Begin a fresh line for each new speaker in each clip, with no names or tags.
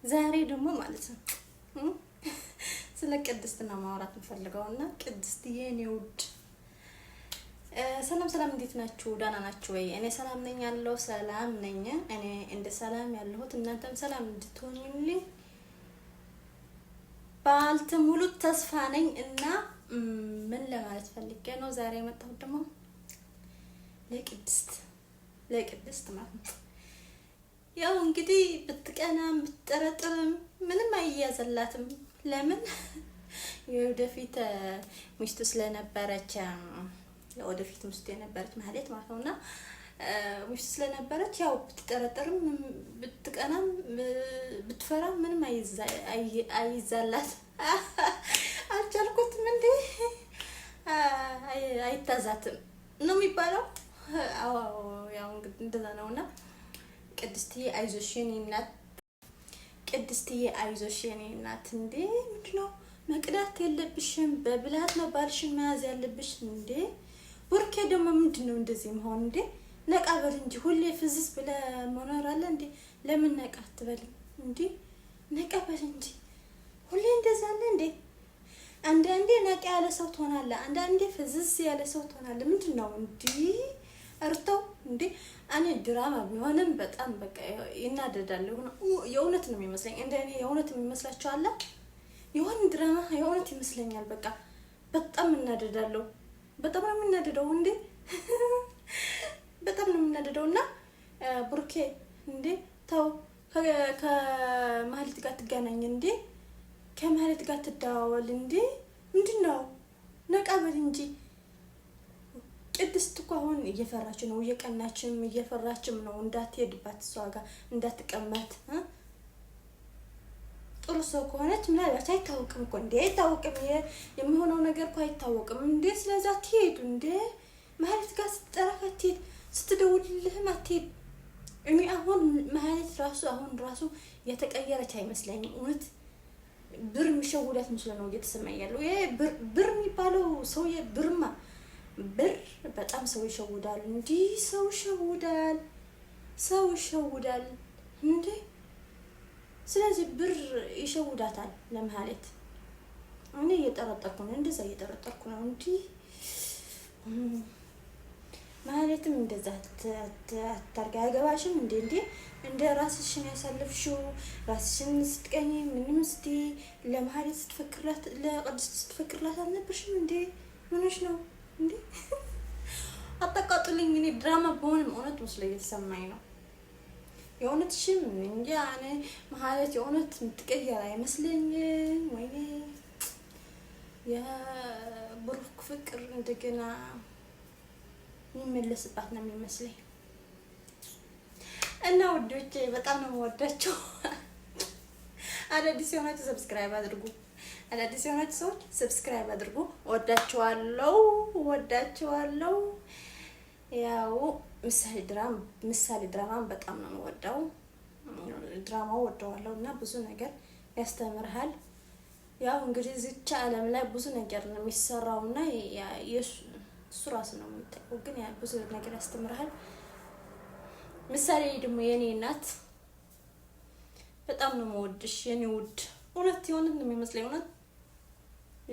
ዛሬ ደግሞ ማለት ነው ስለ ቅድስትና ማውራት እንፈልገውና ቅድስትዬ የኔ ውድ ሰላም ሰላም፣ እንዴት ናችሁ? ዳና ናችሁ ወይ? እኔ ሰላም ነኝ ያለው ሰላም ነኝ። እኔ እንደ ሰላም ያለሁት እናንተም ሰላም እንድትሆኑልኝ ባልተሙሉ ተስፋ ነኝ እና ምን ለማለት ፈልጌ ነው ዛሬ የመጣሁት ደግሞ ለቅድስት ማለት ነው። ያው እንግዲህ ብትቀናም ብትጠረጥርም ምንም አይያዘላትም። ለምን የወደፊት ሚስቱ ስለነበረች ለወደፊት ሚስቱ የነበረች ማለት ነውና ሚስቱ ስለነበረች ያው ብትጠረጥርም ብትቀናም ብትፈራም ምንም አይዛላት። አልቻልኩትም እንዴ አይታዛትም ነው የሚባለው። አዎ ያው እንግዲህ እንደዛ ነውና ቅድስትዬ አይዞሽ የኔ እናት፣ ቅድስትዬ አይዞሽ የኔ እናት። እንዴ ምንድነው መቅዳት የለብሽም፣ በብላት ነው ባልሽን መያዝ ያለብሽ። እንዴ ቡርኬ ደግሞ ምንድነው እንደዚህ መሆን? እንዴ ነቃ በል እንጂ ሁሌ ፍዝዝ ብለ መኖር አለ እንዴ? ለምን ነቃ አትበልም እንዴ? ነቃ በል እንጂ ሁሌ እንደዛ አለ እንዴ? አንዳንዴ ነቃ ያለ ሰው ትሆናለህ፣ አንዳንዴ ፍዝዝ ያለ ሰው ትሆናለህ። ምንድነው እንዴ እርተው እንዴ? እኔ ድራማ ቢሆንም በጣም በቃ ይናደዳል። የእውነት ነው የሚመስለኝ። እንደኔ የእውነት የሚመስላችሁ አለ? የሆነ ድራማ የእውነት ይመስለኛል። በቃ በጣም እናደዳለሁ። በጣም ነው የምናደደው እንዴ በጣም ነው የምናደደውና ቡርኬ እንዴ ተው፣ ከማህሌት ጋር ትገናኝ እንዴ፣ ከማህሌት ጋር ትደዋወል እንዴ። ምንድነው ነቃ በል እንጂ። ቅድስት እኮ አሁን እየፈራች ነው፣ እየቀናችም እየፈራችም ነው እንዳትሄድባት፣ እሷ ጋር እንዳትቀመጥ። ጥሩ ሰው ከሆነች ምናልባት አይታወቅም እኮ እንዴ፣ አይታወቅም የሚሆነው ነገር እኮ አይታወቅም እንዴ። ስለዛ ትሄዱ እንዴ ማህሌት ጋር ስትጠራህ አትሄድ፣ ስትደውልልህም አትሄድ። እኔ አሁን ማህሌት ራሱ የተቀየረች አይመስለኝም። እውነት ብር የሚሸውዳት ምስሉ ነው እየተሰማኝ ያለው። ይሄ ብር የሚባለው ሰውዬ ብር በጣም ሰው ይሸውዳል። እንዲህ ሰው ይሸውዳል እንዴ። ስለዚህ ብር ይሸውዳታል ለማህሌት። እኔ እየጠረጠርኩ ነው፣ እንደዛ እየጠረጠርኩ ነው። እንዲህ ማህሌትም እንደዛ አታርጋ፣ አይገባሽም እንደ ራስሽን ያሳለፍሽው ራስሽን ስትቀኝ ምንም ለማህሌት ስትፈክርላት፣ ለቅድስት ስትፈክርላት አልነበርሽም እንዴ? ምንሽ ነው እንዴ? አጣቃጡልኝ። እኔ ድራማ በሆነም እውነት መስሎ እየተሰማኝ ነው። የእውነትሽም እንጃ እኔ ማህሌት የእውነት የምትቀየር አይመስለኝም። ወይኔ የብሩክ ፍቅር እንደገና የሚመለስባት ነው የሚመስለኝ። እና ውዶቼ በጣም ነው የምወዳቸው። አዳዲስ የሆናችሁ ሰብስክራይብ አድርጉ። አዳዲስ የሆናችሁ ሰዎች ሰብስክራይብ አድርጉ። ወዳችኋለሁ። ያው ምሳሌ ድራማን በጣም ነው የምወደው። ድራማው ወደዋለሁ እና ብዙ ነገር ያስተምርሃል። ያው እንግዲህ እዚች ዓለም ላይ ብዙ ነገር ነው የሚሰራው እና እሱ ራሱ ነው የሚታየው፣ ግን ያ ብዙ ነገር ያስተምርሃል። ምሳሌ ደግሞ የኔ እናት በጣም ነው የምወድሽ የኔ ውድ። እውነት የሆነት ነው የሚመስለኝ። እውነት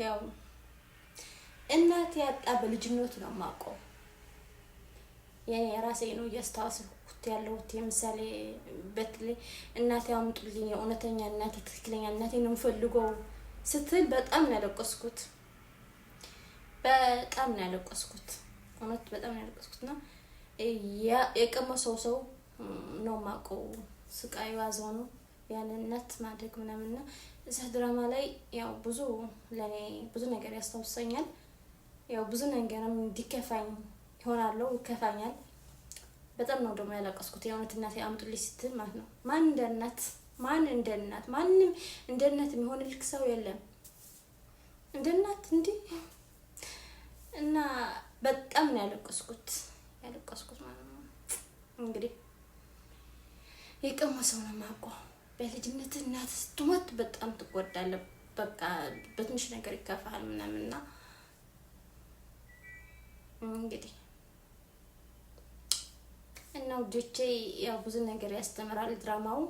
ያው እናት ያጣ በልጅነት ነው የማውቀው። የኔ ራሴ ነው እያስታወስኩት ያለሁት። የምሳሌ በተለይ እናቴ አምጡልኝ የእውነተኛ እናቴ፣ ትክክለኛ እናቴ ነው የምፈልገው ስትል በጣም ነው ያለቀስኩት። እውነት በጣም ነው ያለቀስኩት። እና የቀመሰው ሰው ነው የማውቀው ስቃዩ አዘኑ ያንን እናት ማደግ ምናምንና እዛ ድራማ ላይ ያው ለኔ ብዙ ነገር ያስታውሰኛል። ያው ብዙ ነገርም እንዲከፋኝ ይሆናለው፣ ይከፋኛል። በጣም ነው ደግሞ ያለቀስኩት የእውነት እናቴ አምጡልኝ ስትል ማለት ነው። ማንም እንደ እናት የሚሆንልክ ሰው የለም እንደ እናት እንዴ። እና በጣም ነው ያለቀስኩት ማለት ነው። እንግዲህ የቀመሰው ነው የማውቀው። በልጅነት እናት ስትሞት በጣም ትጎዳለህ። በቃ በትንሽ ነገር ይከፋል ምናምንና እንግዲህ እና ውዶቼ ያው ብዙ ነገር ያስተምራል ድራማው።